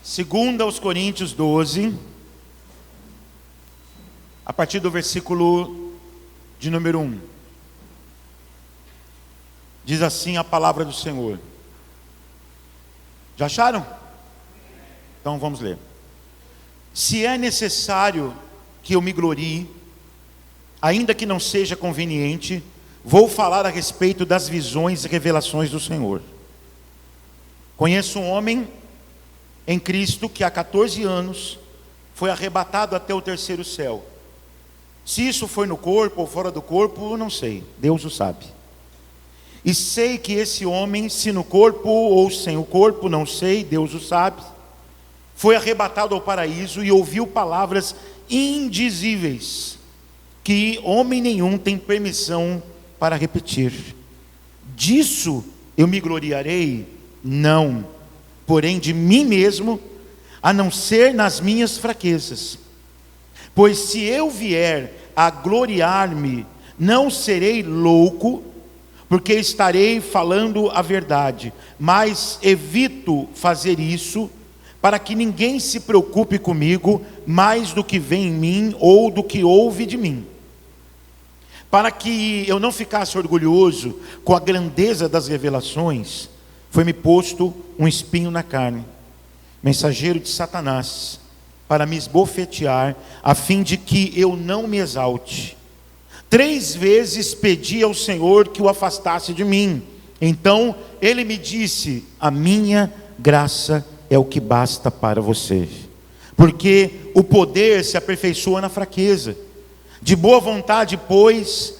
Segunda aos Coríntios 12, a partir do versículo de número 1. Diz assim a palavra do Senhor. Já acharam? Então vamos ler. Se é necessário que eu me glorie, ainda que não seja conveniente, vou falar a respeito das visões e revelações do Senhor. Conheço um homem em Cristo que há 14 anos foi arrebatado até o terceiro céu. Se isso foi no corpo ou fora do corpo, eu não sei, Deus o sabe. E sei que esse homem, se no corpo ou sem o corpo, não sei, Deus o sabe, foi arrebatado ao paraíso e ouviu palavras indizíveis, que homem nenhum tem permissão para repetir. Disso eu me gloriarei? Não, porém de mim mesmo, a não ser nas minhas fraquezas. Pois se eu vier a gloriar-me, não serei louco, porque estarei falando a verdade, mas evito fazer isso, para que ninguém se preocupe comigo mais do que vem em mim ou do que ouve de mim. Para que eu não ficasse orgulhoso com a grandeza das revelações, foi-me posto um espinho na carne, mensageiro de Satanás, para me esbofetear, a fim de que eu não me exalte. 3 vezes pedi ao Senhor que o afastasse de mim. Então ele me disse: a minha graça é o que basta para você, porque o poder se aperfeiçoa na fraqueza. De boa vontade, pois,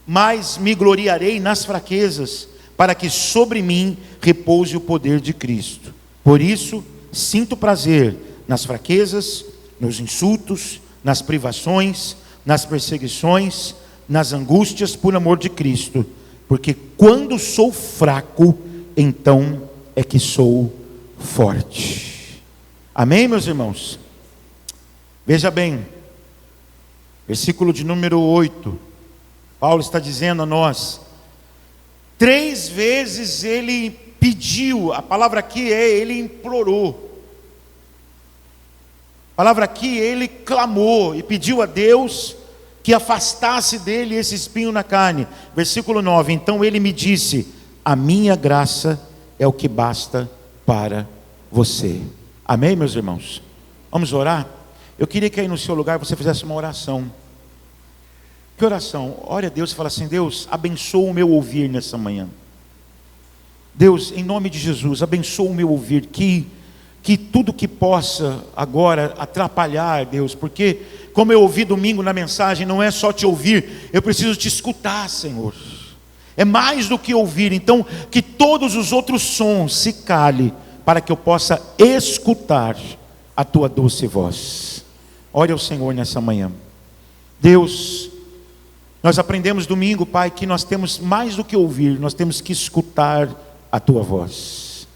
mas me gloriarei nas fraquezas, para que sobre mim repouse o poder de Cristo. Por isso sinto prazer nas fraquezas, nos insultos, nas privações, nas perseguições, nas angústias por amor de Cristo, porque quando sou fraco, então é que sou forte. Amém, meus irmãos? Veja bem, versículo de número 8, Paulo está dizendo a nós, 3 vezes ele pediu, a palavra aqui é ele implorou, a palavra aqui ele clamou e pediu a Deus que afastasse dele esse espinho na carne. Versículo 9, então ele me disse: a minha graça é o que basta para você. Amém, meus irmãos? Vamos orar? Eu queria que aí no seu lugar você fizesse uma oração. Que oração? Ore a Deus e fala assim: Deus, abençoa o meu ouvir nessa manhã. Deus, em nome de Jesus, abençoa o meu ouvir, que tudo que possa agora atrapalhar, Deus, porque como eu ouvi domingo na mensagem, não é só te ouvir, eu preciso te escutar, Senhor. É mais do que ouvir, então que todos os outros sons se calem, para que eu possa escutar a tua doce voz. Ore ao Senhor nessa manhã. Deus, nós aprendemos domingo, Pai, que nós temos mais do que ouvir, nós temos que escutar a tua voz.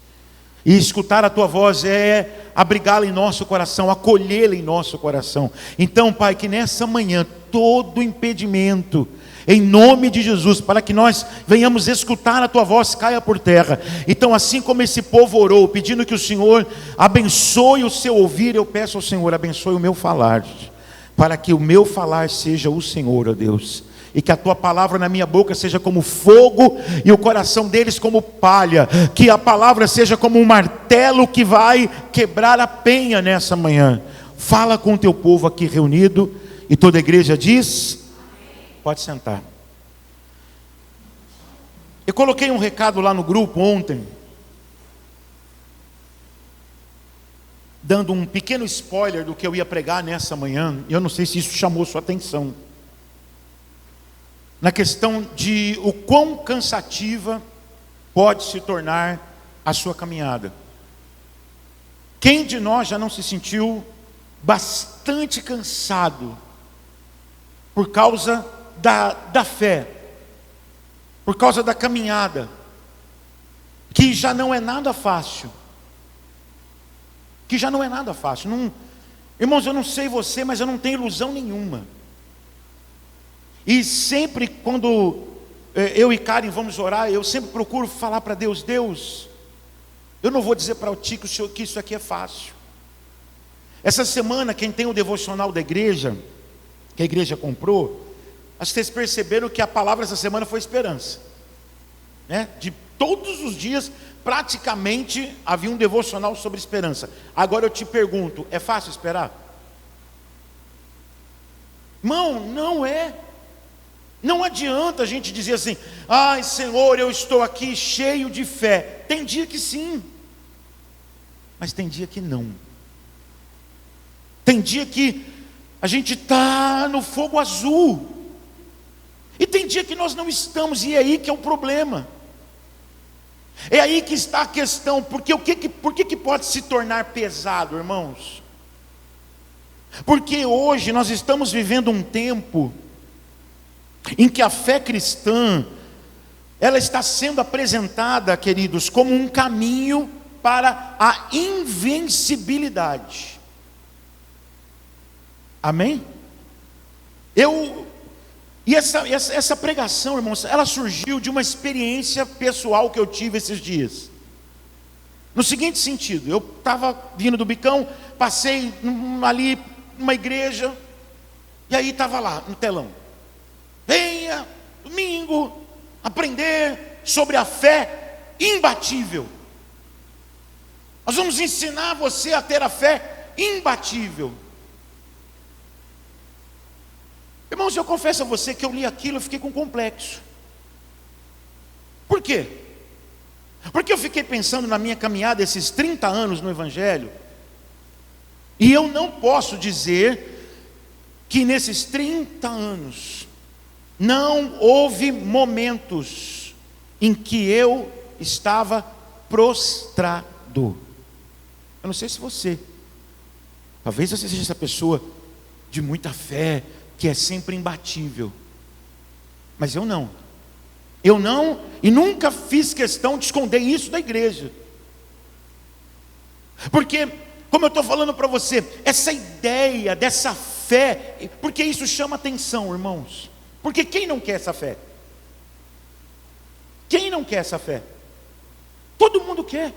E escutar a tua voz é abrigá-la em nosso coração, acolhê-la em nosso coração. Então, Pai, que nessa manhã todo impedimento, em nome de Jesus, para que nós venhamos escutar a tua voz, caia por terra. Então, assim como esse povo orou, pedindo que o Senhor abençoe o seu ouvir, eu peço ao Senhor, abençoe o meu falar, para que o meu falar seja o Senhor, ó Deus, e que a tua palavra na minha boca seja como fogo e o coração deles como palha, que a palavra seja como um martelo que vai quebrar a penha nessa manhã. Fala com o teu povo aqui reunido, e toda a igreja diz: pode sentar. Eu coloquei um recado lá no grupo ontem, dando um pequeno spoiler do que eu ia pregar nessa manhã, e eu não sei se isso chamou sua atenção, na questão de o quão cansativa pode se tornar a sua caminhada. Quem de nós já não se sentiu bastante cansado por causa da fé, por causa da caminhada, que já não é nada fácil, irmãos, eu não sei você, mas eu não tenho ilusão nenhuma, e sempre quando eu e Karen vamos orar, eu sempre procuro falar para Deus: Deus, Eu não vou dizer para o Tico que isso aqui é fácil. Essa semana, quem tem o devocional da igreja, que a igreja comprou, acho que vocês perceberam que a palavra essa semana foi esperança, né? De todos os dias, praticamente, havia um devocional sobre esperança. Agora eu te pergunto, é fácil esperar? Irmão, não é. Não adianta a gente dizer assim: ai Senhor, eu estou aqui cheio de fé. Tem dia que sim, mas tem dia que não. Tem dia que a gente está no fogo azul, e tem dia que nós não estamos, e é aí que é o problema. É aí que está a questão. Porque por que pode se tornar pesado, irmãos? Porque hoje nós estamos vivendo um tempo em que a fé cristã, ela está sendo apresentada, queridos, como um caminho para a invencibilidade. Amém? E essa pregação, irmãos, ela surgiu de uma experiência pessoal que eu tive esses dias. No seguinte sentido: eu estava vindo do Bicão, passei ali numa igreja, e aí estava lá no telão: venha domingo aprender sobre a fé imbatível. Nós vamos ensinar você a ter a fé imbatível. Irmãos, eu confesso a você que eu li aquilo e fiquei com complexo. Por quê? Porque eu fiquei pensando na minha caminhada, esses 30 anos no Evangelho, e eu não posso dizer que nesses 30 anos não houve momentos em que eu estava prostrado. Eu não sei se você, talvez você seja essa pessoa de muita fé, que é sempre imbatível, mas eu não, e nunca fiz questão de esconder isso da igreja, porque, como eu estou falando para você, essa ideia dessa fé, porque isso chama atenção, irmãos, porque quem não quer essa fé? Quem não quer essa fé? Todo mundo quer.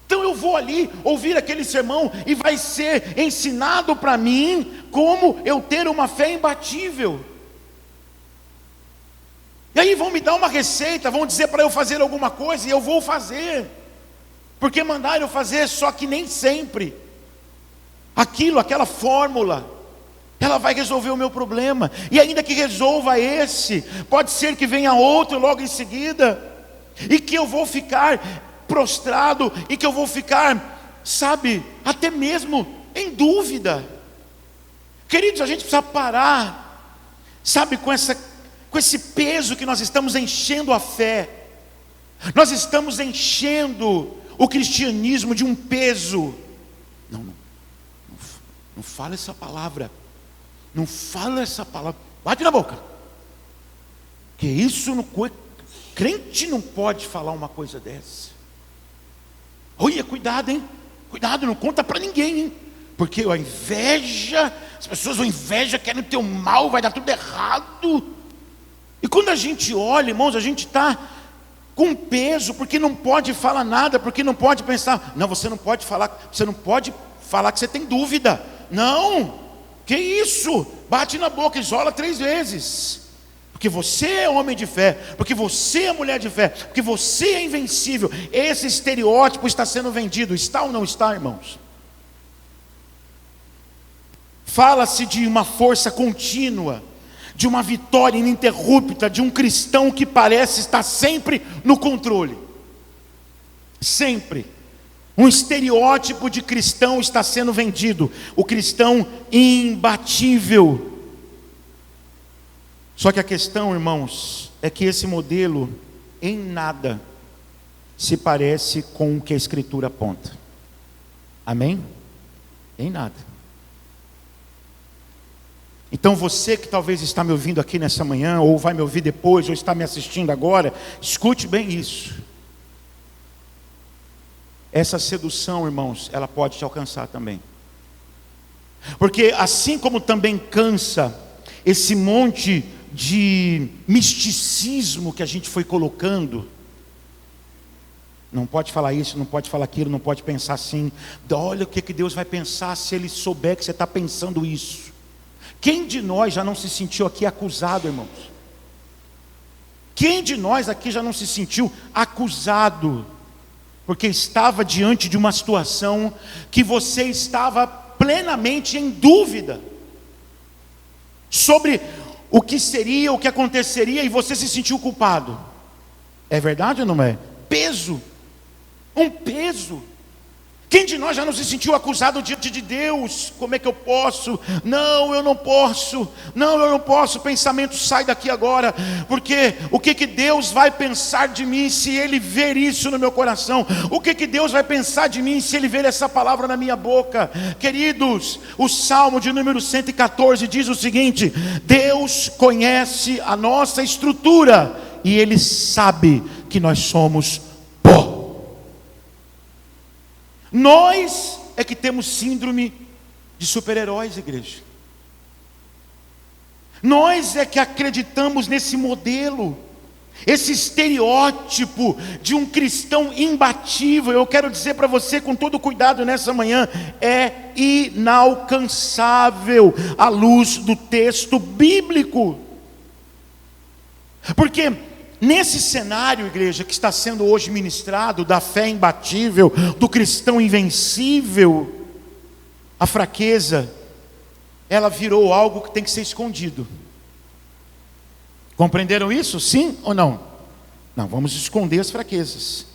Então eu vou ali ouvir aquele sermão e vai ser ensinado para mim como eu ter uma fé imbatível. E aí vão me dar uma receita, vão dizer para eu fazer alguma coisa e eu vou fazer, porque mandaram eu fazer, só que nem sempre aquela fórmula, ela vai resolver o meu problema. E ainda que resolva esse, pode ser que venha outro logo em seguida, e que eu vou ficar prostrado, e que eu vou ficar, sabe, até mesmo em dúvida. Queridos, a gente precisa parar, sabe, com esse peso que nós estamos enchendo a fé. Nós estamos enchendo o cristianismo de um peso. Não fala essa palavra. Não fala essa palavra. Bate na boca. Que isso crente não pode falar uma coisa dessa. Olha, cuidado, hein? Cuidado, não conta para ninguém, hein? Porque a inveja, as pessoas, a inveja querem o teu mal, vai dar tudo errado. E quando a gente olha, irmãos, a gente está com peso, porque não pode falar nada, porque não pode pensar. Não, você não pode falar que você tem dúvida. Não, que isso? Bate na boca, isola 3 vezes. Porque você é homem de fé, porque você é mulher de fé, porque você é invencível. Esse estereótipo está sendo vendido, está ou não está, irmãos? Fala-se de uma força contínua, de uma vitória ininterrupta, de um cristão que parece estar sempre no controle. Sempre. Um estereótipo de cristão está sendo vendido, o cristão imbatível. Só que a questão, irmãos, é que esse modelo em nada se parece com o que a Escritura aponta. Amém? Em nada. Então você que talvez está me ouvindo aqui nessa manhã, ou vai me ouvir depois, ou está me assistindo agora, escute bem isso. Essa sedução, irmãos, ela pode te alcançar também. Porque assim como também cansa esse monte de misticismo que a gente foi colocando, Não pode falar isso, não pode falar aquilo, não pode pensar assim. Olha o que Deus vai pensar se Ele souber que você está pensando isso. Quem de nós já não se sentiu aqui acusado, irmãos? Quem de nós aqui já não se sentiu acusado? Porque estava diante de uma situação que você estava plenamente em dúvida sobre o que seria, o que aconteceria, e você se sentiu culpado. É verdade ou não é? Peso. Um peso. Quem de nós já não se sentiu acusado diante de Deus? Como é que eu posso? Não, eu não posso. Não, eu não posso. Pensamento, sai daqui agora. Porque o que Deus vai pensar de mim se Ele ver isso no meu coração? O que Deus vai pensar de mim se Ele ver essa palavra na minha boca? Queridos, o Salmo de número 114 diz o seguinte: Deus conhece a nossa estrutura e Ele sabe que nós somos pó. Nós é que temos síndrome de super-heróis, igreja. Nós é que acreditamos nesse modelo, esse estereótipo de um cristão imbatível. Eu quero dizer para você com todo cuidado nessa manhã, é inalcançável à luz do texto bíblico. Porque nesse cenário, igreja, que está sendo hoje ministrado, da fé imbatível, do cristão invencível, a fraqueza, ela virou algo que tem que ser escondido. Compreenderam isso? Sim ou não? Não, vamos esconder as fraquezas.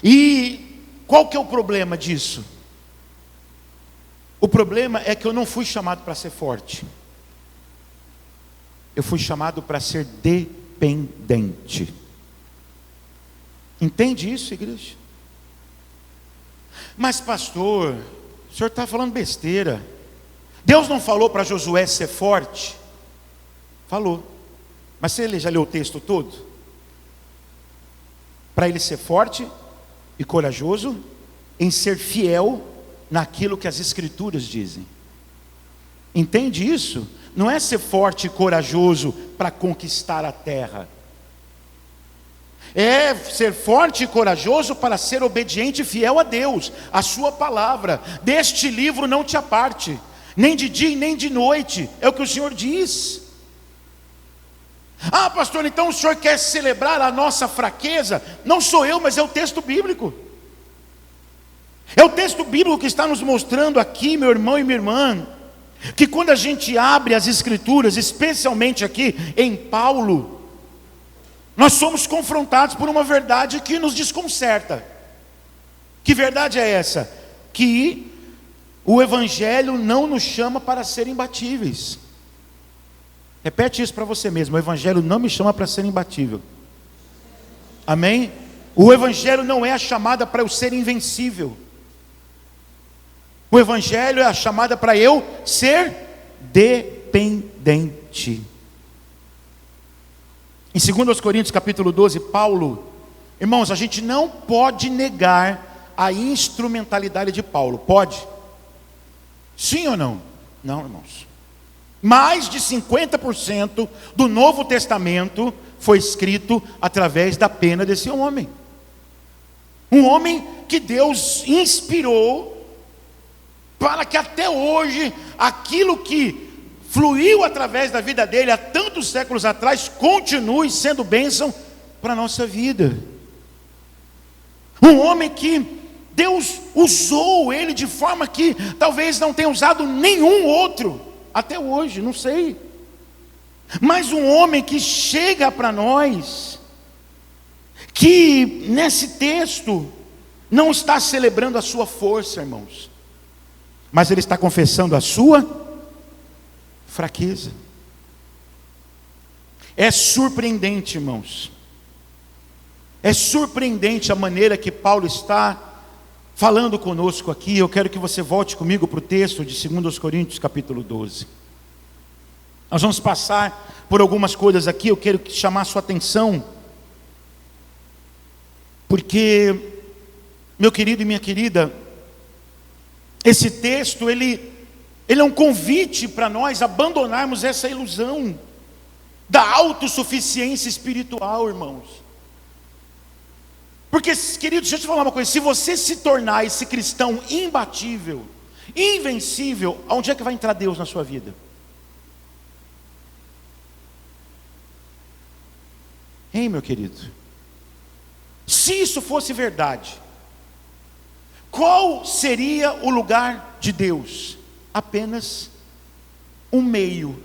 E qual que é o problema disso? O problema é que eu não fui chamado para ser forte. Eu fui chamado para ser dependente. Entende isso, igreja? Mas pastor, o senhor está falando besteira. Deus não falou para Josué ser forte? Falou. Mas você já leu o texto todo? Para ele ser forte e corajoso em ser fiel naquilo que as escrituras dizem. Entende isso? Não é ser forte e corajoso para conquistar a terra. É ser forte e corajoso para ser obediente e fiel a Deus, a sua palavra. Deste livro não te aparte, nem de dia e nem de noite, é o que o Senhor diz. Ah, pastor, então o senhor quer celebrar a nossa fraqueza? Não sou eu, mas é o texto bíblico. É o texto bíblico que está nos mostrando aqui, meu irmão e minha irmã, que quando a gente abre as escrituras, especialmente aqui em Paulo, nós somos confrontados por uma verdade que nos desconcerta. Que verdade é essa? Que o Evangelho não nos chama para ser imbatíveis. Repete isso para você mesmo: o Evangelho não me chama para ser imbatível. Amém? O Evangelho não é a chamada para eu ser invencível. O Evangelho é a chamada para eu ser dependente. Em 2 Coríntios capítulo 12, Paulo, irmãos, a gente não pode negar a instrumentalidade de Paulo. Pode? Sim ou não? Não, irmãos. Mais de 50% do Novo Testamento foi escrito através da pena desse homem. Um homem que Deus inspirou para que até hoje aquilo que fluiu através da vida dele há tantos séculos atrás continue sendo bênção para a nossa vida. Um homem que Deus usou ele de forma que talvez não tenha usado nenhum outro até hoje, não sei. Mas um homem que chega para nós, que nesse texto não está celebrando a sua força, irmãos, mas ele está confessando a sua fraqueza. É surpreendente, irmãos. É surpreendente a maneira que Paulo está falando conosco aqui. Eu quero que você volte comigo para o texto de 2 Coríntios capítulo 12. Nós vamos passar por algumas coisas aqui. Eu quero chamar a sua atenção, porque, meu querido e minha querida, esse texto, ele é um convite para nós abandonarmos essa ilusão da autossuficiência espiritual, irmãos. Porque, queridos, deixa eu te falar uma coisa: se você se tornar esse cristão imbatível, invencível, aonde é que vai entrar Deus na sua vida? Hein, meu querido? Se isso fosse verdade, qual seria o lugar de Deus? Apenas um meio.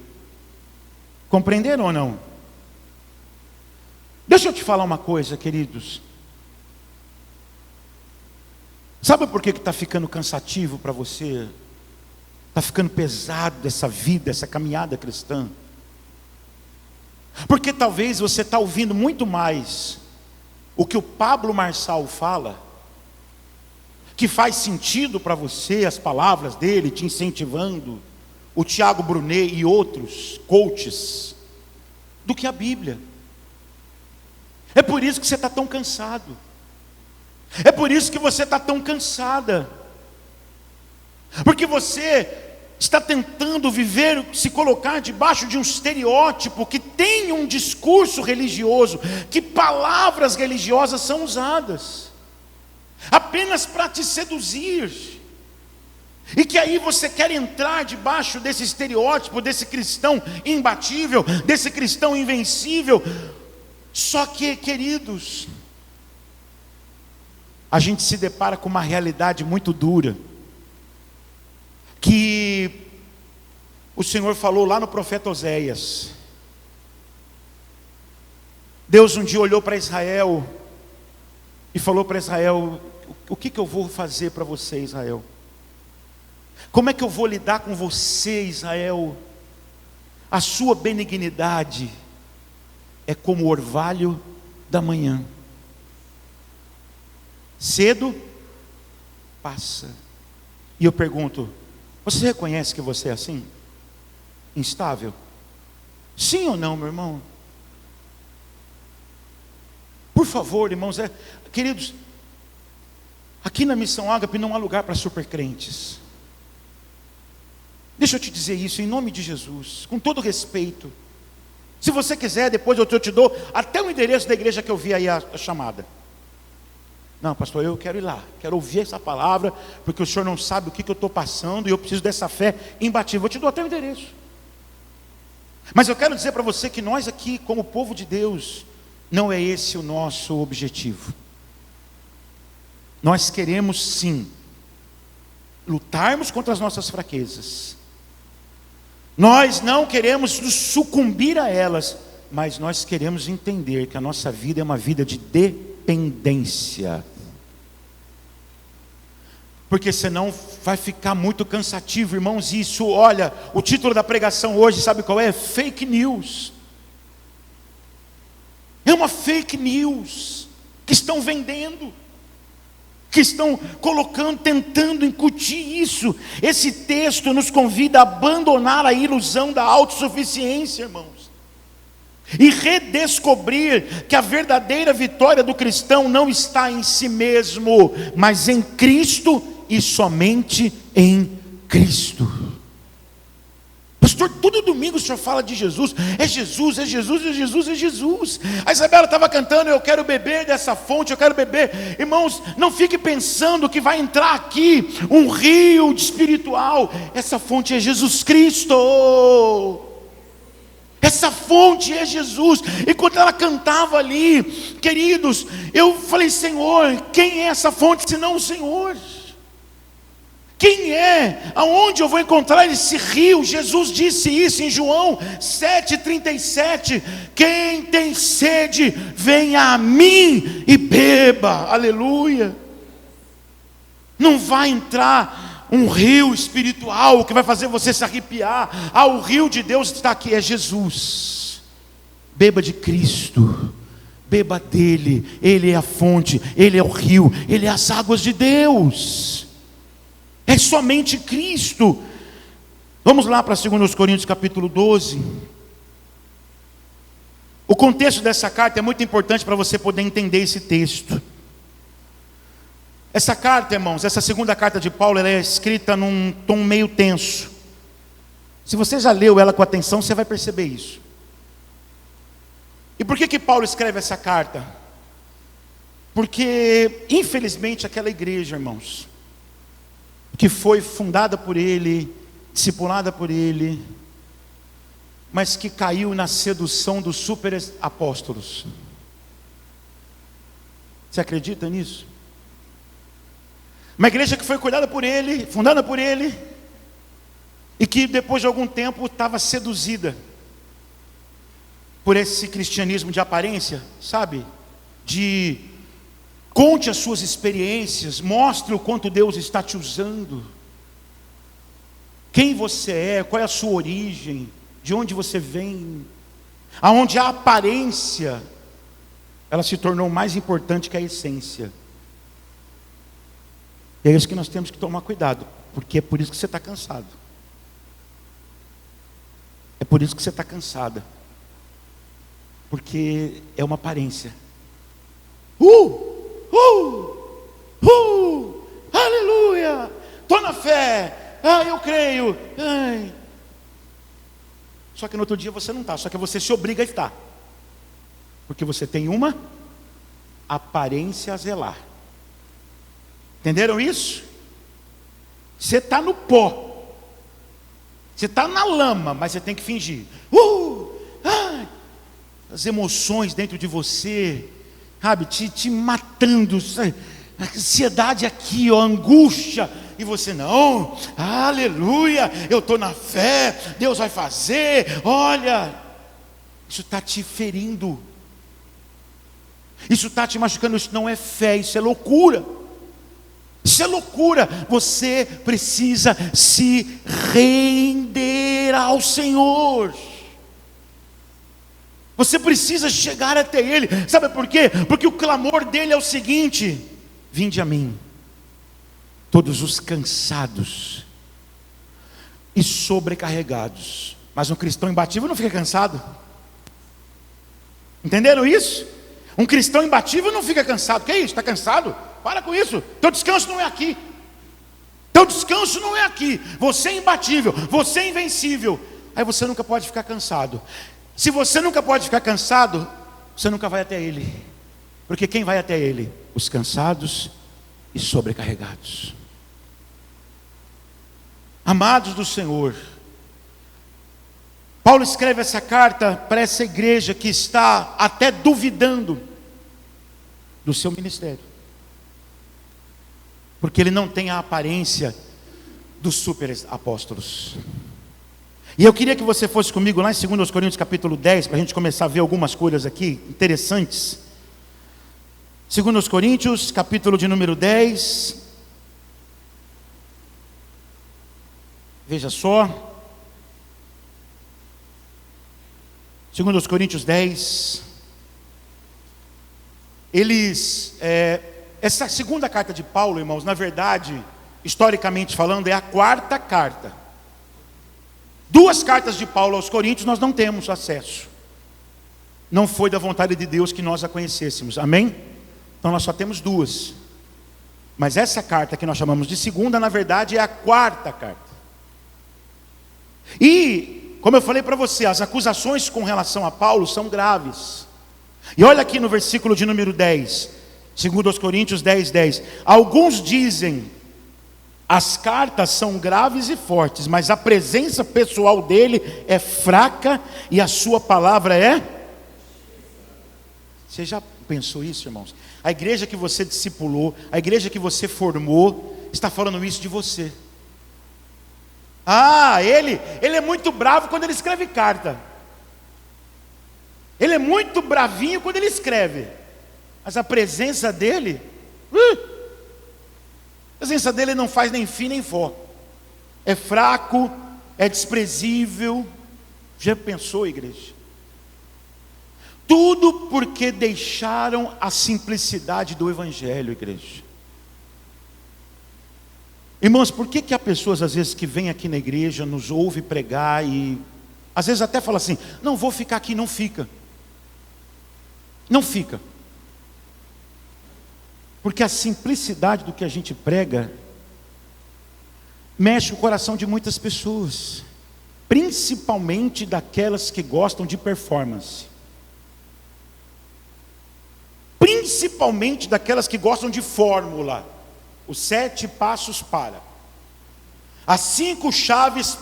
Compreenderam ou não? Deixa eu te falar uma coisa, queridos. Sabe por que está ficando cansativo para você? Está ficando pesado essa vida, essa caminhada cristã? Porque talvez você está ouvindo muito mais o que o Pablo Marçal fala, que faz sentido para você, as palavras dele te incentivando, o Tiago Brunet e outros coaches, do que a Bíblia. É por isso que você está tão cansado. É por isso que você está tão cansada. Porque você está tentando viver, se colocar debaixo de um estereótipo que tem um discurso religioso, que palavras religiosas são usadas apenas para te seduzir. E que aí você quer entrar debaixo desse estereótipo, desse cristão imbatível, desse cristão invencível. Só que, queridos, a gente se depara com uma realidade muito dura, que o Senhor falou lá no profeta Oséias. Deus um dia olhou para Israel e falou para Israel: o que eu vou fazer para você, Israel? Como é que eu vou lidar com você, Israel? A sua benignidade é como o orvalho da manhã, cedo passa. E eu pergunto: você reconhece que você é assim? Instável? Sim ou não, meu irmão? Por favor, irmãos, queridos, aqui na Missão Ágape não há lugar para supercrentes. Deixa eu te dizer isso em nome de Jesus, com todo respeito. Se você quiser, depois eu te dou até o endereço da igreja que eu vi aí a chamada. Não, pastor, eu quero ir lá, quero ouvir essa palavra, porque o senhor não sabe o que eu estou passando e eu preciso dessa fé imbatível. Eu te dou até o endereço. Mas eu quero dizer para você que nós aqui, como povo de Deus, não é esse o nosso objetivo. Nós queremos sim lutarmos contra as nossas fraquezas. Nós não queremos nos sucumbir a elas, mas nós queremos entender que a nossa vida é uma vida de dependência. Porque senão vai ficar muito cansativo, irmãos. Isso, olha, o título da pregação hoje, sabe qual é? Fake news. É uma fake news que estão vendendo, que estão colocando, tentando incutir isso. Esse texto nos convida a abandonar a ilusão da autossuficiência, irmãos, e redescobrir que a verdadeira vitória do cristão não está em si mesmo, mas em Cristo e somente em Cristo. Pastor, todo domingo o senhor fala de Jesus. É Jesus, é Jesus, é Jesus, é Jesus. A Isabela estava cantando: eu quero beber dessa fonte, eu quero beber. Irmãos, não fique pensando que vai entrar aqui um rio espiritual. Essa fonte é Jesus Cristo. Essa fonte é Jesus. E quando ela cantava ali, queridos, eu falei: Senhor, quem é essa fonte senão o Senhor? Quem é? Aonde eu vou encontrar esse rio? Jesus disse isso em João 7,37: quem tem sede, venha a mim e beba. Aleluia. Não vai entrar um rio espiritual que vai fazer você se arrepiar. O rio de Deus está aqui, é Jesus. Beba de Cristo, beba dele. Ele é a fonte, ele é o rio, ele é as águas de Deus. É somente Cristo. Vamos lá para 2 Coríntios capítulo 12. O contexto dessa carta é muito importante para você poder entender esse texto. Essa carta, irmãos, essa segunda carta de Paulo, ela é escrita num tom meio tenso. Se você já leu ela com atenção, você vai perceber isso. E por que Paulo escreve essa carta? Porque, infelizmente, aquela igreja, irmãos, que foi fundada por ele, discipulada por ele, mas que caiu na sedução dos super apóstolos. Você acredita nisso? Uma igreja que foi cuidada por ele, fundada por ele, e que depois de algum tempo estava seduzida por esse cristianismo de aparência, sabe? De conte as suas experiências, mostre o quanto Deus está te usando, quem você é, qual é a sua origem, de onde você vem, aonde a aparência, ela se tornou mais importante que a essência. E é isso que nós temos que tomar cuidado, porque é por isso que você está cansado. É por isso que você está cansada. Porque é uma aparência. Aleluia! Estou na fé. Eu creio. Ai. Só que no outro dia você não está. Só que você se obriga a estar. Porque você tem uma aparência a zelar. Entenderam isso? Você está no pó. Você está na lama, mas você tem que fingir. As emoções dentro de você, sabe, te matando, sabe? A ansiedade aqui, ó, angústia, e você não, aleluia, eu estou na fé, Deus vai fazer, olha, isso está te ferindo, isso está te machucando, isso não é fé, isso é loucura. Isso é loucura. Você precisa se render ao Senhor. Você precisa chegar até Ele. Sabe por quê? Porque o clamor dele é o seguinte: vinde a mim, todos os cansados e sobrecarregados. Mas um cristão imbatível não fica cansado. Entenderam isso? Um cristão imbatível não fica cansado. Que é isso? Está cansado? Para com isso. Teu descanso não é aqui. Teu descanso não é aqui. Você é imbatível, você é invencível. Aí você nunca pode ficar cansado. Se você nunca pode ficar cansado, você nunca vai até Ele. Porque quem vai até Ele? Os cansados e sobrecarregados. Amados do Senhor, Paulo escreve essa carta para essa igreja que está até duvidando do seu ministério, porque ele não tem a aparência dos super apóstolos. E eu queria que você fosse comigo lá em 2 Coríntios capítulo 10, para a gente começar a ver algumas coisas aqui interessantes. 2 Coríntios capítulo de número 10. Veja só. 2 Coríntios 10. Essa segunda carta de Paulo, irmãos, na verdade, historicamente falando, é a quarta carta. 2 cartas de Paulo aos Coríntios nós não temos acesso. Não foi da vontade de Deus que nós a conhecêssemos, amém? Então nós só temos 2. Mas essa carta que nós chamamos de segunda, na verdade, é a quarta carta. E, como eu falei para você, as acusações com relação a Paulo são graves. E olha aqui no versículo de número 10, 2 Coríntios 10, 10. Alguns dizem: as cartas são graves e fortes, mas a presença pessoal dele é fraca e a sua palavra é... Você já pensou isso, irmãos? A igreja que você discipulou, a igreja que você formou, está falando isso de você. Ele é muito bravo quando ele escreve carta. Ele é muito bravinho quando ele escreve. Mas a presença dele... a presença dele não faz nem fim nem vó. É fraco, é desprezível. Já pensou, igreja? Tudo porque deixaram a simplicidade do evangelho, igreja. Irmãos, por que há pessoas às vezes que vêm aqui na igreja, nos ouve pregar e às vezes até fala assim: não vou ficar aqui, não fica. Não fica. Porque a simplicidade do que a gente prega mexe o coração de muitas pessoas, principalmente daquelas que gostam de performance. principalmente daquelas que gostam de fórmula. Os 7 passos para. As 5 chaves,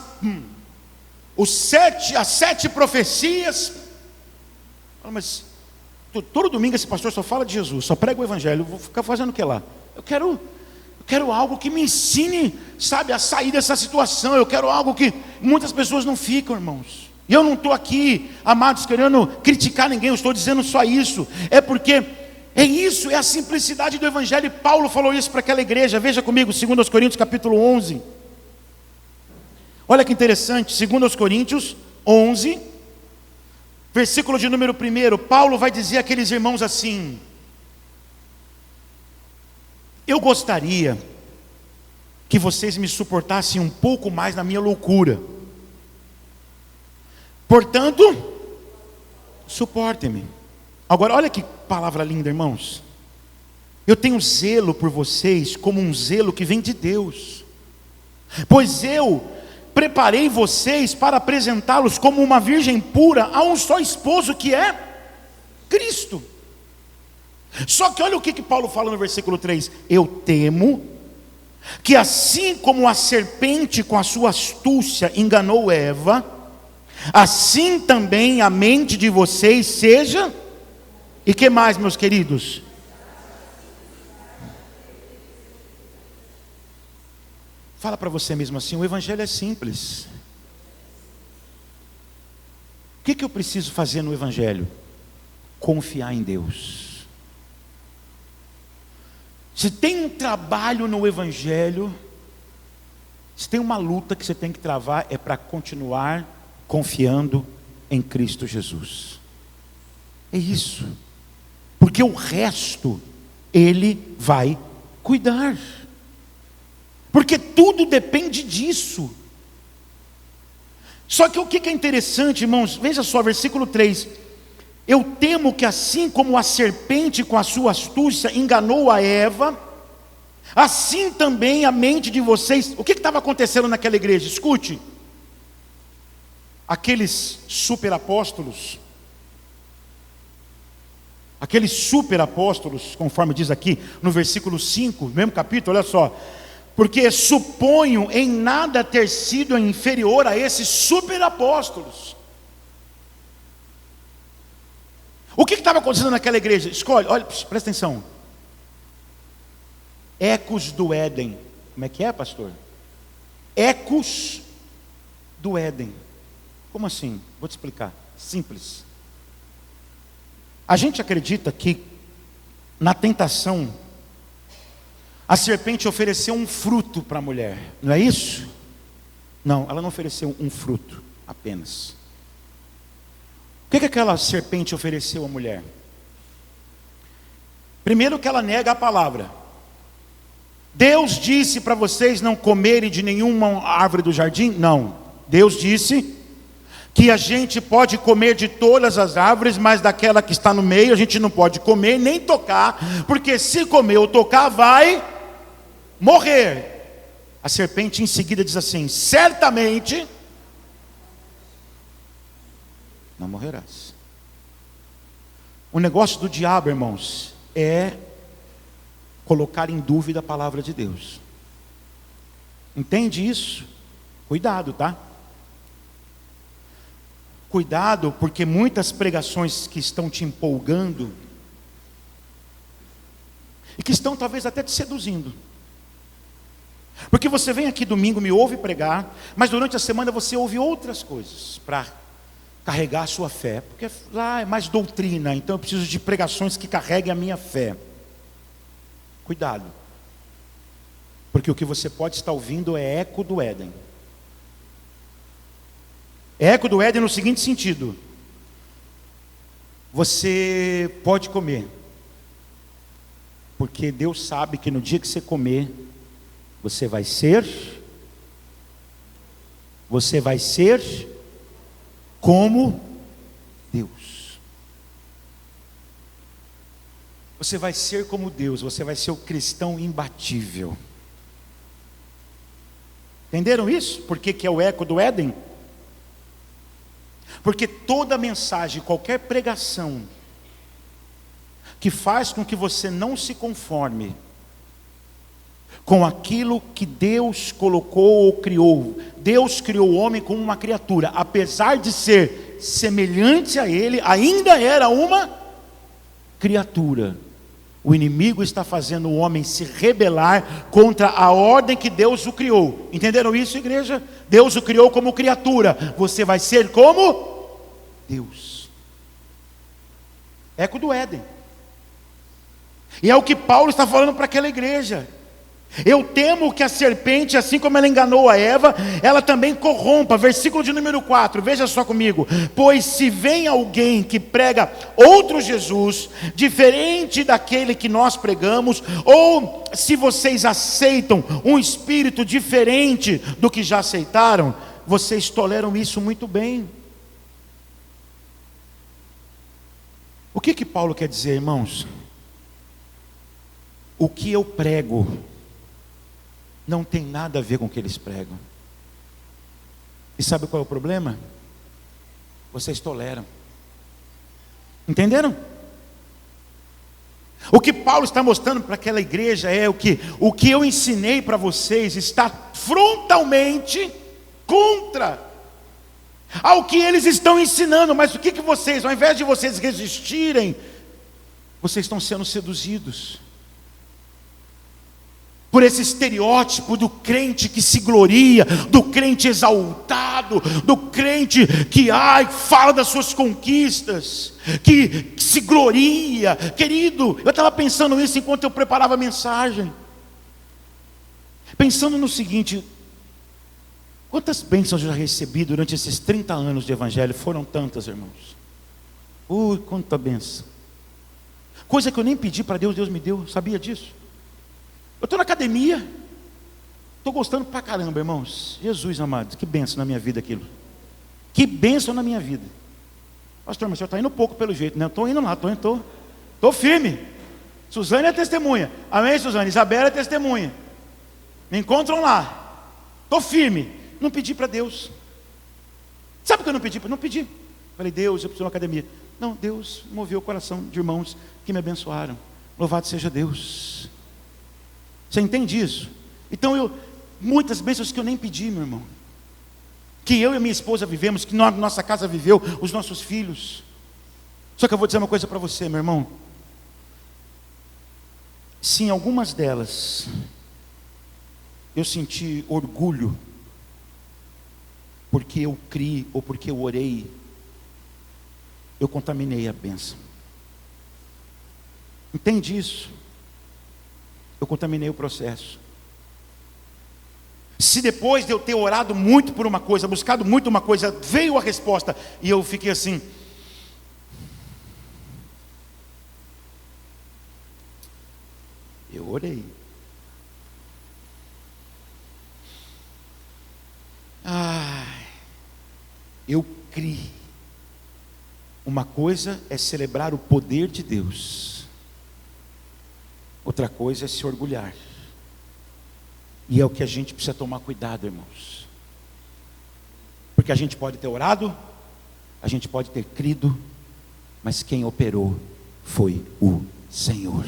as 7 profecias. Mas todo domingo esse pastor só fala de Jesus, só prega o evangelho. Eu vou ficar fazendo o que lá? Eu quero algo que me ensine, sabe, a sair dessa situação. Eu quero algo que muitas pessoas não ficam, irmãos. E eu não estou aqui, amados, querendo criticar ninguém. Eu estou dizendo só isso. É porque é isso, é a simplicidade do evangelho. E Paulo falou isso para aquela igreja. Veja comigo, 2 Coríntios capítulo 11. Olha que interessante, 2 Coríntios 11, versículo de número 1. Paulo vai dizer àqueles irmãos assim: eu gostaria que vocês me suportassem um pouco mais na minha loucura. Portanto, suportem-me. Agora, olha que palavra linda, irmãos. Eu tenho zelo por vocês como um zelo que vem de Deus. Pois eu preparei vocês para apresentá-los como uma virgem pura a um só esposo, que é Cristo. Só que olha o que Paulo fala no versículo 3: eu temo que assim como a serpente com a sua astúcia enganou Eva, assim também a mente de vocês seja. E que mais, meus queridos? Fala para você mesmo assim: o evangelho é simples. O que eu preciso fazer no evangelho? Confiar em Deus. Se tem um trabalho no evangelho, se tem uma luta que você tem que travar, é para continuar confiando em Cristo Jesus. É isso. Porque o resto Ele vai cuidar. Porque tudo depende disso. Só que o que é interessante, irmãos, veja só, versículo 3: eu temo que assim como a serpente com a sua astúcia enganou a Eva, assim também a mente de vocês. O que estava acontecendo naquela igreja? Escute. Aqueles superapóstolos, conforme diz aqui no versículo 5, mesmo capítulo, olha só: porque suponho em nada ter sido inferior a esses superapóstolos. O que estava acontecendo naquela igreja? Escolhe, olha, presta atenção. Ecos do Éden. Como é que é, pastor? Ecos do Éden. Como assim? Vou te explicar. Simples. A gente acredita que na tentação a serpente ofereceu um fruto para a mulher, não é isso? Não, ela não ofereceu um fruto apenas. O que aquela serpente ofereceu à mulher? Primeiro, que ela nega a palavra. Deus disse para vocês não comerem de nenhuma árvore do jardim? Não. Deus disse que a gente pode comer de todas as árvores, mas daquela que está no meio a gente não pode comer nem tocar, porque se comer ou tocar vai morrer. A serpente em seguida diz assim: certamente não morrerás. O negócio do diabo, irmãos, é colocar em dúvida a palavra de Deus. Entende isso? Cuidado, tá? Cuidado, porque muitas pregações que estão te empolgando e que estão talvez até te seduzindo. Porque você vem aqui domingo, me ouve pregar, mas durante a semana você ouve outras coisas para carregar a sua fé, porque lá é mais doutrina, então eu preciso de pregações que carreguem a minha fé. Cuidado, porque o que você pode estar ouvindo é eco do Éden. Eco do Éden no seguinte sentido: você pode comer, porque Deus sabe que no dia que você comer, você vai ser como Deus. Você vai ser como Deus, você vai ser o cristão imbatível. Entenderam isso? Por que é o eco do Éden? Porque toda mensagem, qualquer pregação que faz com que você não se conforme com aquilo que Deus colocou ou criou. Deus criou o homem como uma criatura, apesar de ser semelhante a ele, ainda era uma criatura. O inimigo está fazendo o homem se rebelar contra a ordem que Deus o criou. Entenderam isso, igreja? Deus o criou como criatura, você vai ser como Deus. Eco do Éden. E é o que Paulo está falando para aquela igreja. Eu temo que a serpente, assim como ela enganou a Eva, ela também corrompa. Versículo de número 4, veja só comigo. Pois se vem alguém que prega outro Jesus, diferente daquele que nós pregamos, ou se vocês aceitam um espírito diferente do que já aceitaram, vocês toleram isso muito bem. O que Paulo quer dizer, irmãos? O que eu prego não tem nada a ver com o que eles pregam. E sabe qual é o problema? Vocês toleram. Entenderam? O que Paulo está mostrando para aquela igreja é o que eu ensinei para vocês está frontalmente contra ao que eles estão ensinando. Mas o que vocês, ao invés de vocês resistirem, vocês estão sendo seduzidos por esse estereótipo do crente que se gloria, do crente exaltado, do crente que fala das suas conquistas, que se gloria. Querido, eu estava pensando nisso enquanto eu preparava a mensagem, pensando no seguinte: quantas bênçãos eu já recebi durante esses 30 anos de evangelho? Foram tantas, irmãos. Quanta bênção. Coisa que eu nem pedi para Deus, Deus me deu. Sabia disso? Eu estou na academia, estou gostando pra caramba, irmãos. Jesus amado, que bênção na minha vida aquilo. Que bênção na minha vida. Pastor, mas o senhor está indo pouco pelo jeito, né? Eu estou indo lá, estou firme. Suzane é testemunha. Amém, Suzane? Isabela é testemunha. Me encontram lá. Estou firme. Não pedi para Deus. Sabe o que eu não pedi? Não pedi. Falei, Deus, eu preciso de uma academia. Não, Deus moveu o coração de irmãos que me abençoaram. Louvado seja Deus. Você entende isso? Então muitas bênçãos que eu nem pedi, meu irmão, que eu e minha esposa vivemos, que nossa casa viveu, os nossos filhos. Só que eu vou dizer uma coisa para você, meu irmão. Se em algumas delas eu senti orgulho, porque eu criei ou porque eu orei, eu contaminei a bênção. Entende isso? Eu contaminei o processo. Se depois de eu ter orado muito por uma coisa, buscado muito uma coisa, veio a resposta, e eu fiquei assim, eu orei. Eu criei. Uma coisa é celebrar o poder de Deus, outra coisa é se orgulhar. E é o que a gente precisa tomar cuidado, irmãos. Porque a gente pode ter orado, a gente pode ter crido, mas quem operou foi o Senhor.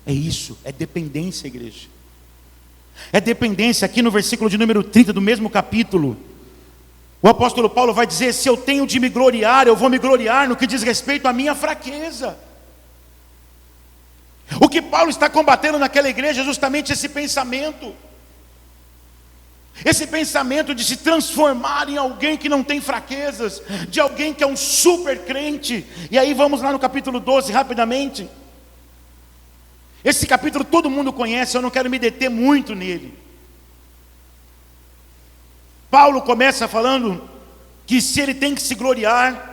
É isso, é dependência, igreja. É dependência. Aqui no versículo de número 30 do mesmo capítulo, o apóstolo Paulo vai dizer: se eu tenho de me gloriar, eu vou me gloriar no que diz respeito à minha fraqueza. O que Paulo está combatendo naquela igreja é justamente esse pensamento. Esse pensamento de se transformar em alguém que não tem fraquezas, de alguém que é um super crente. E aí vamos lá no capítulo 12 rapidamente. Esse capítulo todo mundo conhece, eu não quero me deter muito nele. Paulo começa falando que se ele tem que se gloriar,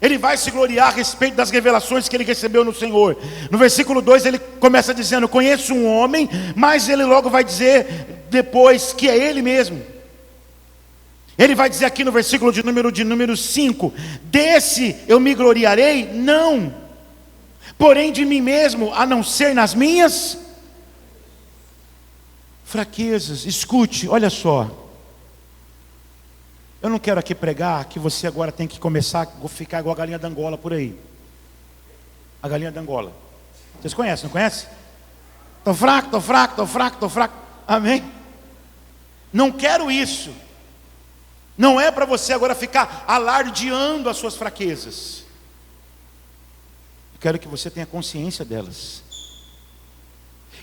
ele vai se gloriar a respeito das revelações que ele recebeu no Senhor. No versículo 2 ele começa dizendo: conheço um homem, mas ele logo vai dizer depois que é ele mesmo. Ele vai dizer aqui no versículo de número 5: desse eu me gloriarei? Não, porém de mim mesmo, a não ser nas minhas fraquezas. Escute, olha só. Eu não quero aqui pregar que você agora tem que começar a ficar igual a galinha da Angola por aí. A galinha da Angola. Vocês conhecem, não conhecem? Estou fraco, estou fraco, estou fraco, estou fraco. Amém? Não quero isso. Não é para você agora ficar alardeando as suas fraquezas. Eu quero que você tenha consciência delas.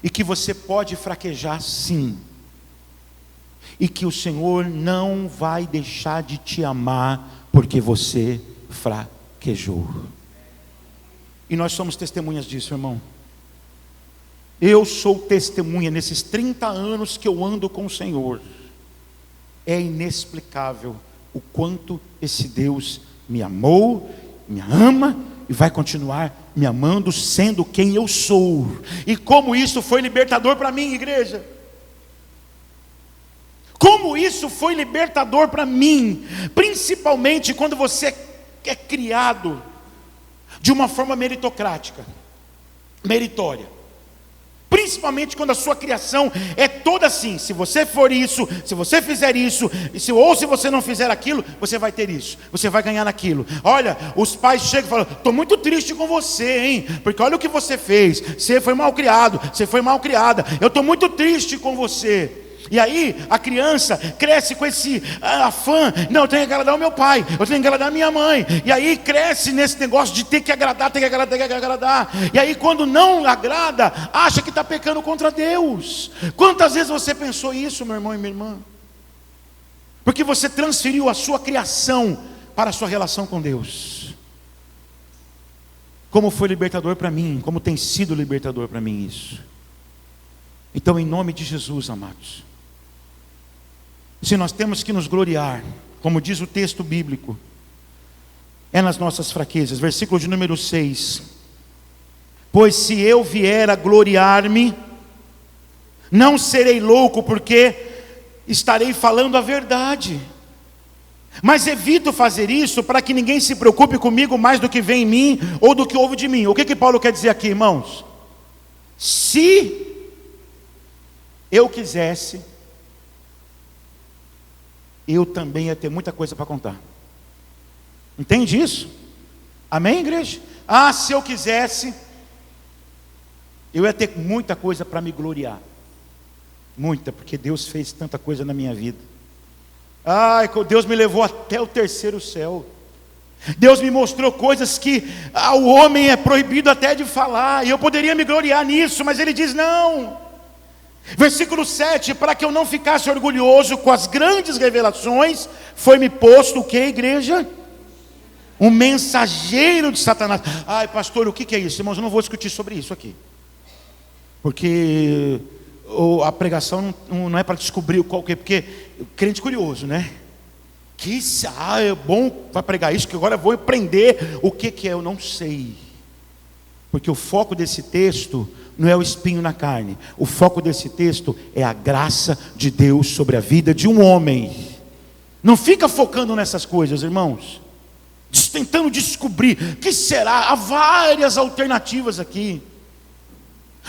E que você pode fraquejar sim. E que o Senhor não vai deixar de te amar porque você fraquejou. E nós somos testemunhas disso, irmão. Eu sou testemunha nesses 30 anos que eu ando com o Senhor. É inexplicável o quanto esse Deus me amou, me ama e vai continuar me amando, sendo quem eu sou. E como isso foi libertador para mim, igreja. Como isso foi libertador para mim, principalmente quando você é criado de uma forma meritocrática, meritória. Principalmente quando a sua criação é toda assim: se você for isso, se você fizer isso, ou se você não fizer aquilo, você vai ter isso, você vai ganhar naquilo. Olha, os pais chegam e falam: estou muito triste com você, hein? Porque olha o que você fez, você foi mal criado, você foi mal criada, eu estou muito triste com você. E aí a criança cresce com esse afã: não, eu tenho que agradar o meu pai, eu tenho que agradar a minha mãe. E aí cresce nesse negócio de ter que agradar, ter que agradar, ter que agradar. E aí quando não agrada, acha que está pecando contra Deus. Quantas vezes você pensou isso, meu irmão e minha irmã? Porque você transferiu a sua criação para a sua relação com Deus. Como foi libertador para mim, como tem sido libertador para mim isso. Então, em nome de Jesus, amados, se nós temos que nos gloriar, como diz o texto bíblico, é nas nossas fraquezas. Versículo de número 6: pois se eu vier a gloriar-me, não serei louco, porque estarei falando a verdade. Mas evito fazer isso para que ninguém se preocupe comigo mais do que vê em mim ou do que ouve de mim. O que Paulo quer dizer aqui, irmãos? Se eu quisesse, eu também ia ter muita coisa para contar. Entende isso? Amém, igreja? Se eu quisesse, eu ia ter muita coisa para me gloriar. Muita, porque Deus fez tanta coisa na minha vida. Deus me levou até o terceiro céu. Deus me mostrou coisas que o homem é proibido até de falar. E eu poderia me gloriar nisso, mas ele diz não. Versículo 7: para que eu não ficasse orgulhoso com as grandes revelações, foi-me posto o que, igreja? Um mensageiro de Satanás. Pastor, o que é isso? Irmãos, eu não vou discutir sobre isso aqui, porque a pregação não é para descobrir qual que é, porque o crente curioso, né? É bom para pregar isso, que agora eu vou aprender o que é. Eu não sei, porque o foco desse texto não é o espinho na carne. O foco desse texto é a graça de Deus sobre a vida de um homem. Não fica focando nessas coisas, irmãos, tentando descobrir o que será. Há várias alternativas aqui.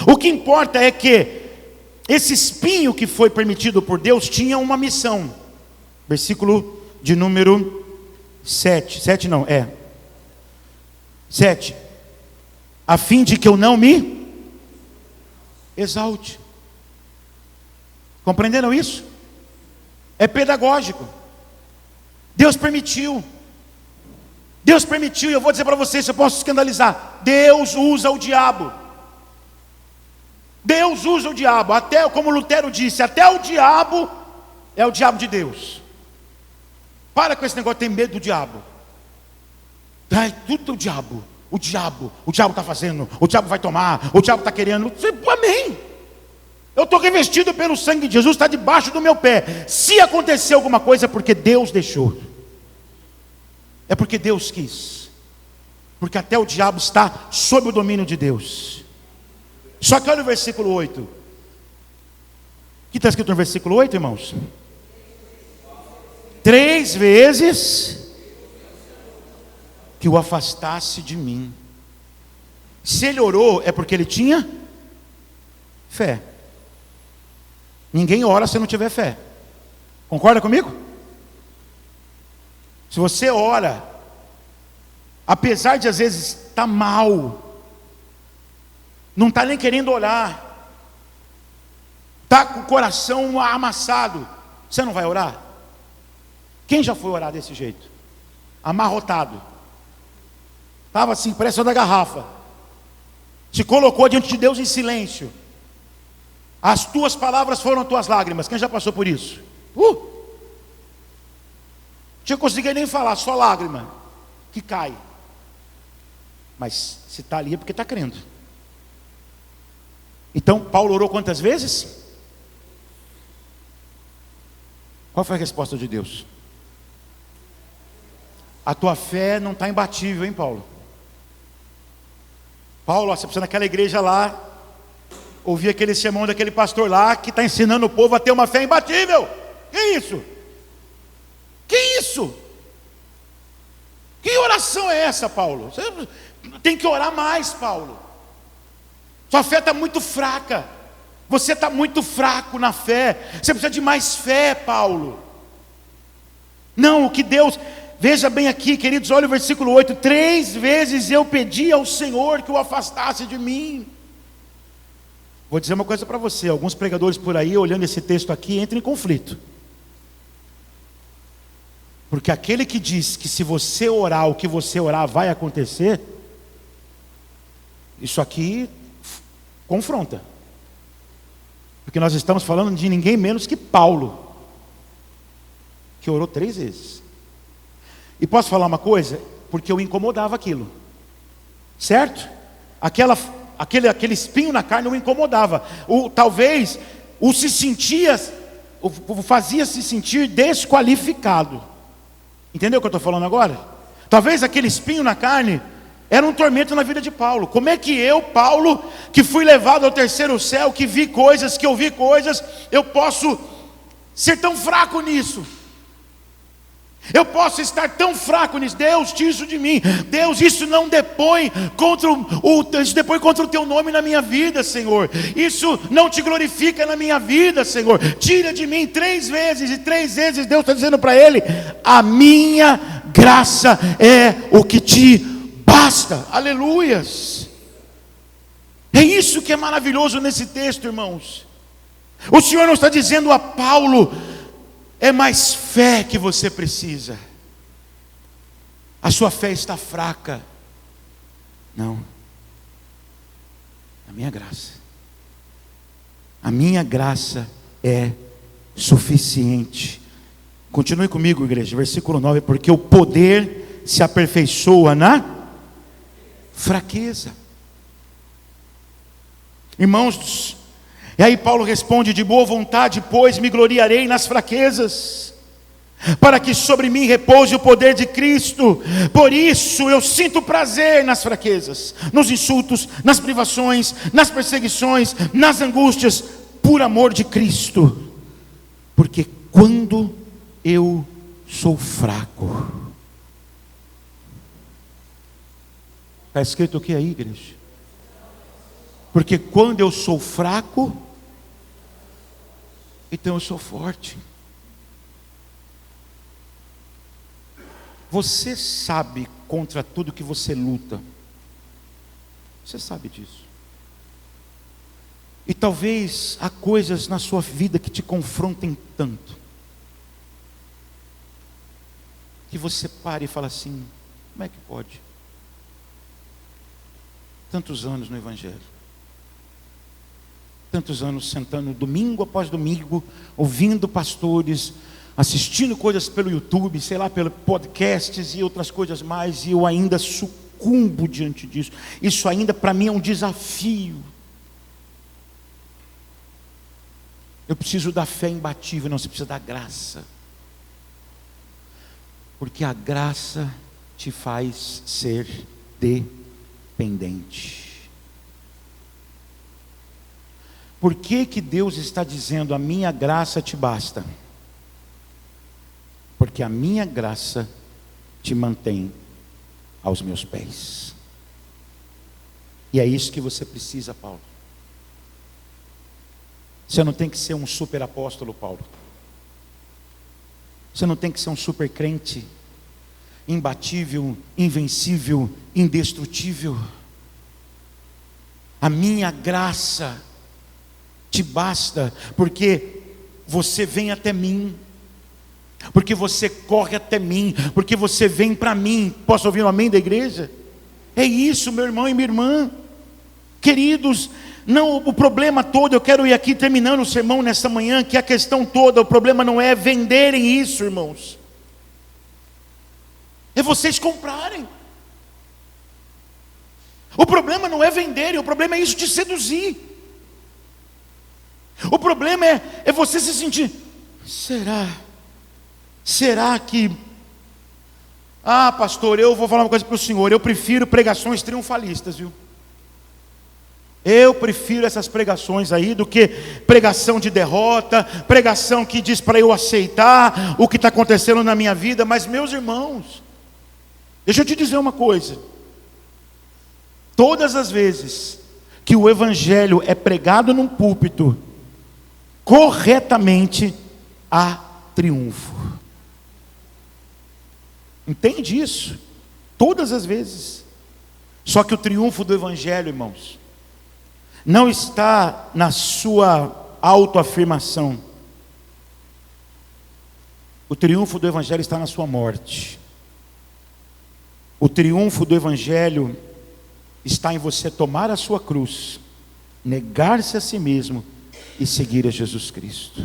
O que importa é que esse espinho que foi permitido por Deus tinha uma missão. Versículo de número 7. 7. A fim de que eu não me exalte. Compreenderam isso? É pedagógico. Deus permitiu. E eu vou dizer para vocês, se eu posso escandalizar, Deus usa o diabo. Deus usa o diabo. Até, como Lutero disse, até o diabo é o diabo de Deus. Para com esse negócio de ter medo do diabo. Tudo o diabo. O diabo está fazendo, o diabo vai tomar, o diabo está querendo. Amém. Eu estou revestido pelo sangue de Jesus, está debaixo do meu pé. Se acontecer alguma coisa, é porque Deus deixou, é porque Deus quis, porque até o diabo está sob o domínio de Deus. Só que olha o versículo 8. O que está escrito no versículo 8, irmãos? 3 vezes que o afastasse de mim. Se ele orou, é porque ele tinha fé. Ninguém ora se não tiver fé. Concorda comigo? Se você ora, apesar de às vezes estar mal, não está nem querendo orar, está com o coração amassado, você não vai orar? Quem já foi orar desse jeito? Amarrotado, estava assim, pressão da garrafa, se colocou diante de Deus em silêncio, as tuas palavras foram as tuas lágrimas. Quem já passou por isso? Não conseguia nem falar, só lágrima que cai. Mas se está ali é porque está crendo. Então Paulo orou quantas vezes? Qual foi a resposta de Deus? A tua fé não está imbatível, hein, Paulo? Paulo, você precisa naquela igreja lá, ouvir aquele sermão daquele pastor lá, que está ensinando o povo a ter uma fé imbatível. Que isso? Que isso? Que oração é essa, Paulo? Você tem que orar mais, Paulo. Sua fé está muito fraca. Você está muito fraco na fé. Você precisa de mais fé, Paulo. Não, o que Deus... Veja bem aqui, queridos, olha o versículo 8. 3 vezes eu pedi ao Senhor que o afastasse de mim. Vou dizer uma coisa para você. Alguns pregadores por aí, olhando esse texto aqui, entram em conflito. Porque aquele que diz que se você orar, o que você orar vai acontecer, isso aqui confronta. Porque nós estamos falando de ninguém menos que Paulo, que orou 3 vezes. E posso falar uma coisa? Porque eu incomodava aquilo, certo? Aquele espinho na carne o incomodava. Talvez o fazia se sentir desqualificado. Entendeu o que eu estou falando agora? Talvez aquele espinho na carne era um tormento na vida de Paulo. Como é que eu, Paulo, que fui levado ao terceiro céu, que vi coisas, que ouvi coisas, eu posso ser tão fraco nisso? Eu posso estar tão fraco nisso. Deus, tira isso de mim. Deus, isso não depõe contra isso depõe contra o teu nome na minha vida, Senhor. Isso não te glorifica na minha vida, Senhor. Tira de mim 3 vezes, e 3 vezes Deus está dizendo para ele: a minha graça é o que te basta. Aleluias. É isso que é maravilhoso nesse texto, irmãos. O Senhor não está dizendo a Paulo: é mais fé que você precisa, a sua fé está fraca. Não, a minha graça é suficiente. Continue comigo, igreja, versículo 9. Porque o poder se aperfeiçoa na fraqueza. Irmãos, e aí Paulo responde: de boa vontade, pois, me gloriarei nas fraquezas, para que sobre mim repouse o poder de Cristo. Por isso eu sinto prazer nas fraquezas, nos insultos, nas privações, nas perseguições, nas angústias, por amor de Cristo. Porque quando eu sou fraco... Está escrito o que aí, igreja? Porque quando eu sou fraco, então eu sou forte. Você sabe contra tudo que você luta. Você sabe disso. E talvez há coisas na sua vida que te confrontem tanto, que você pare e fala assim: como é que pode? Tantos anos no Evangelho, tantos anos sentando domingo após domingo, ouvindo pastores, assistindo coisas pelo YouTube, sei lá, pelo podcasts e outras coisas mais, e eu ainda sucumbo diante disso. Isso ainda para mim é um desafio. Eu preciso da fé imbatível. Não, você precisa da graça, porque a graça te faz ser dependente. Por que Deus está dizendo: a minha graça te basta? Porque a minha graça te mantém aos meus pés. E é isso que você precisa, Paulo. Você não tem que ser um super apóstolo, Paulo. Você não tem que ser um super crente, imbatível, invencível, indestrutível. A minha graça te basta, porque você vem até mim, porque você corre até mim, porque você vem para mim. Posso ouvir um amém da igreja? É isso, meu irmão e minha irmã. Queridos, não, o problema todo, eu quero ir aqui terminando o sermão nessa manhã, que a questão toda, o problema não é venderem isso, irmãos, é vocês comprarem. O problema não é venderem, o problema é isso te seduzir. O problema é você se sentir, será que, pastor, eu vou falar uma coisa para o senhor, eu prefiro pregações triunfalistas, viu? Eu prefiro essas pregações aí do que pregação de derrota, pregação que diz para eu aceitar o que está acontecendo na minha vida. Mas, meus irmãos, deixa eu te dizer uma coisa: todas as vezes que o evangelho é pregado num púlpito, corretamente, há triunfo. Entende isso? Todas as vezes. Só que o triunfo do evangelho, irmãos, não está na sua autoafirmação. O triunfo do evangelho está na sua morte. O triunfo do evangelho está em você tomar a sua cruz, negar-se a si mesmo e seguir a Jesus Cristo.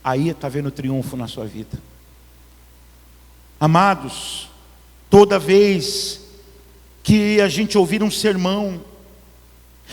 Aí está vendo o triunfo na sua vida. Amados, toda vez que a gente ouvir um sermão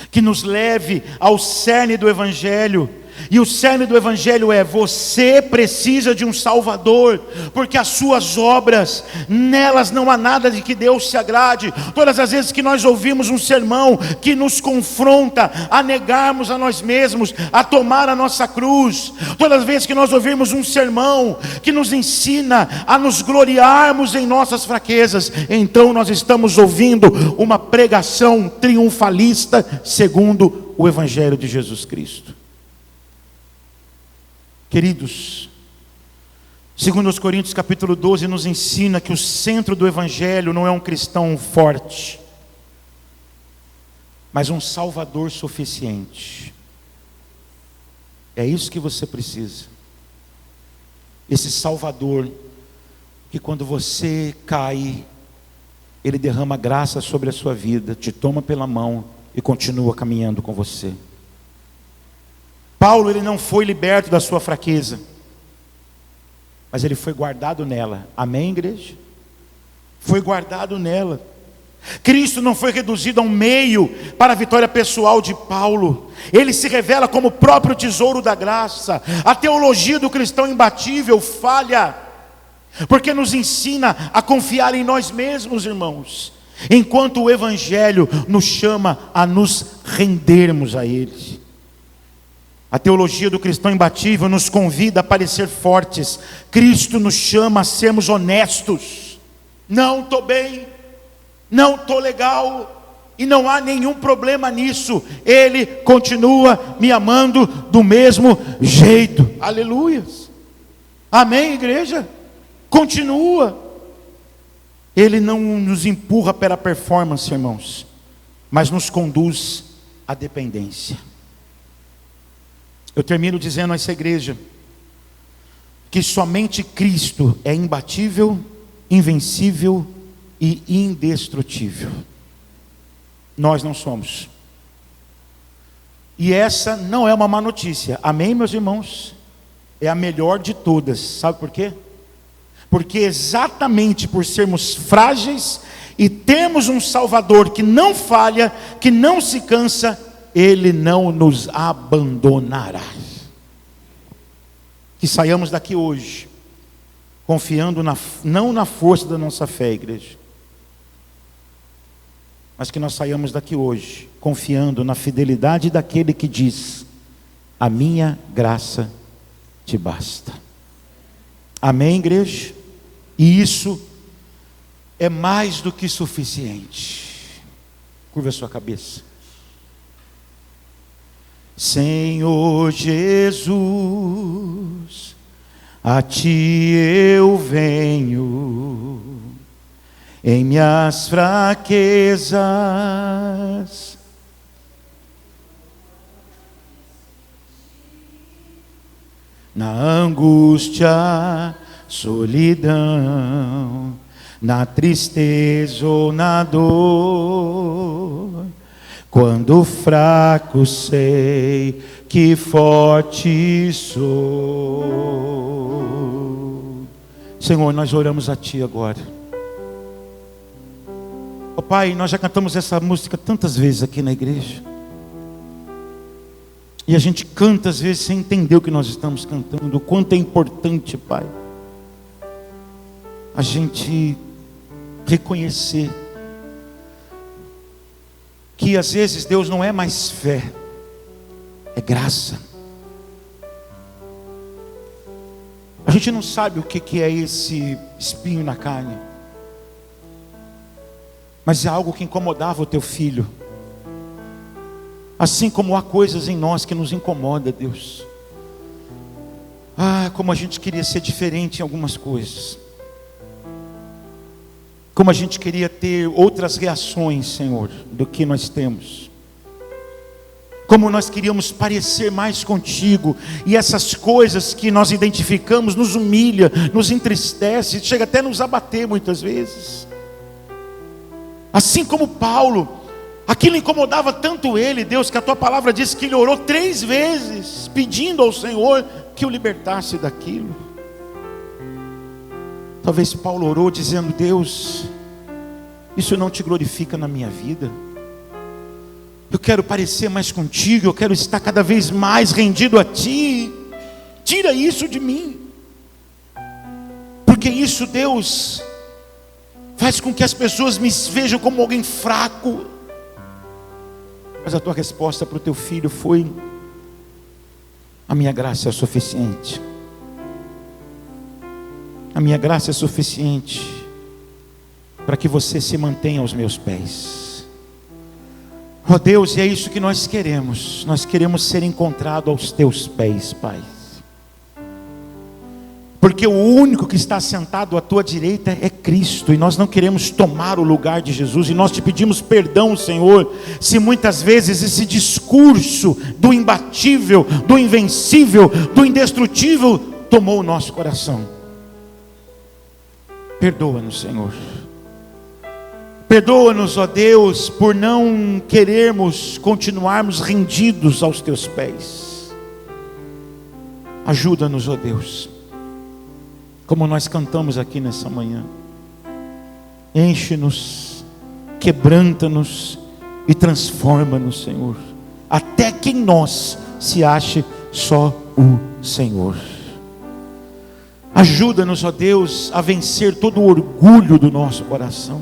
que nos leve ao cerne do evangelho, e o cerne do evangelho é: você precisa de um Salvador, porque as suas obras, nelas não há nada de que Deus se agrade. Todas as vezes que nós ouvimos um sermão que nos confronta a negarmos a nós mesmos, a tomar a nossa cruz, todas as vezes que nós ouvirmos um sermão que nos ensina a nos gloriarmos em nossas fraquezas, então nós estamos ouvindo uma pregação triunfalista segundo o evangelho de Jesus Cristo. Queridos, 2 Coríntios capítulo 12 nos ensina que o centro do evangelho não é um cristão forte, mas um Salvador suficiente. É isso que você precisa. Esse Salvador que quando você cai, Ele derrama graça sobre a sua vida, te toma pela mão e continua caminhando com você. Paulo, ele não foi liberto da sua fraqueza, mas ele foi guardado nela. Amém, igreja? Foi guardado nela. Cristo não foi reduzido a um meio para a vitória pessoal de Paulo. Ele se revela como o próprio tesouro da graça. A teologia do cristão imbatível falha, porque nos ensina a confiar em nós mesmos, irmãos, enquanto o evangelho nos chama a nos rendermos a Ele. A teologia do cristão imbatível nos convida a parecer fortes. Cristo nos chama a sermos honestos. Não estou bem, não estou legal, e não há nenhum problema nisso. Ele continua me amando do mesmo jeito. Aleluias. Amém, igreja? Continua. Ele não nos empurra para a performance, irmãos, mas nos conduz à dependência. Eu termino dizendo a essa igreja que somente Cristo é imbatível, invencível e indestrutível. Nós não somos. E essa não é uma má notícia. Amém, meus irmãos? É a melhor de todas. Sabe por quê? Porque exatamente por sermos frágeis e termos um Salvador que não falha, que não se cansa, Ele não nos abandonará. Que saiamos daqui hoje confiando não na força da nossa fé, igreja, mas que nós saiamos daqui hoje confiando na fidelidade daquele que diz: a minha graça te basta. Amém, igreja? E isso é mais do que suficiente. Curva a sua cabeça. Senhor Jesus, a Ti eu venho, em minhas fraquezas, na angústia, solidão, na tristeza ou na dor, quando fraco sei que forte sou. Senhor, nós oramos a Ti agora. Ó Pai, nós já cantamos essa música tantas vezes aqui na igreja. E a gente canta às vezes sem entender o que nós estamos cantando. O quanto é importante, Pai, a gente reconhecer que às vezes Deus não é mais fé, é graça. A gente não sabe o que é esse espinho na carne, mas é algo que incomodava o Teu filho. Assim como há coisas em nós que nos incomodam, Deus. Como a gente queria ser diferente em algumas coisas. Como a gente queria ter outras reações, Senhor, do que nós temos. Como nós queríamos parecer mais contigo. E essas coisas que nós identificamos nos humilha, nos entristece, chega até a nos abater muitas vezes. Assim como Paulo, aquilo incomodava tanto ele, Deus, que a Tua palavra diz que ele orou 3 vezes, pedindo ao Senhor que o libertasse daquilo. Talvez Paulo orou dizendo: Deus, isso não Te glorifica na minha vida. Eu quero parecer mais contigo, eu quero estar cada vez mais rendido a Ti. Tira isso de mim. Porque isso, Deus, faz com que as pessoas me vejam como alguém fraco. Mas a Tua resposta para o Teu filho foi: a minha graça é suficiente. A minha graça é suficiente para que você se mantenha aos meus pés. Ó Deus, e é isso que nós queremos. Nós queremos ser encontrados aos Teus pés, Pai. Porque o único que está sentado à Tua direita é Cristo. E nós não queremos tomar o lugar de Jesus. E nós Te pedimos perdão, Senhor, se muitas vezes esse discurso do imbatível, do invencível, do indestrutível tomou o nosso coração. Perdoa-nos, Senhor. Perdoa-nos, ó Deus, por não querermos continuarmos rendidos aos Teus pés. Ajuda-nos, ó Deus, como nós cantamos aqui nessa manhã. Enche-nos, quebranta-nos e transforma-nos, Senhor, até que em nós se ache só o Senhor. Ajuda-nos, ó Deus, a vencer todo o orgulho do nosso coração.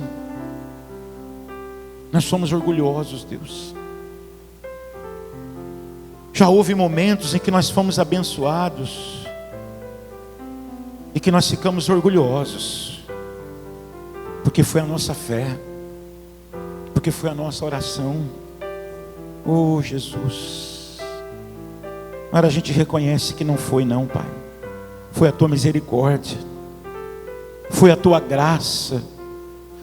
Nós somos orgulhosos, Deus. Já houve momentos em que nós fomos abençoados e que nós ficamos orgulhosos, porque foi a nossa fé, porque foi a nossa oração. Oh Jesus, mas a gente reconhece que não foi não, Pai. Foi a Tua misericórdia, foi a Tua graça,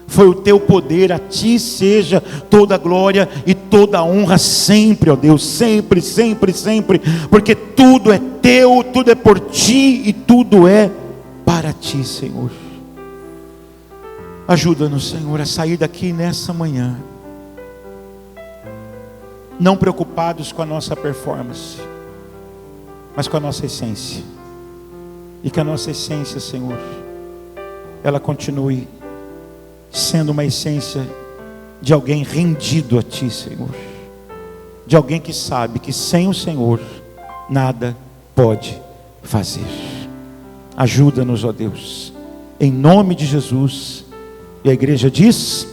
foi o Teu poder. A Ti seja toda a glória e toda a honra sempre, ó Deus, sempre, sempre, sempre, porque tudo é Teu, tudo é por Ti e tudo é para Ti, Senhor. Ajuda-nos, Senhor, a sair daqui nessa manhã, não preocupados com a nossa performance, mas com a nossa essência. E que a nossa essência, Senhor, ela continue sendo uma essência de alguém rendido a Ti, Senhor. De alguém que sabe que sem o Senhor nada pode fazer. Ajuda-nos, ó Deus, em nome de Jesus. E a igreja diz...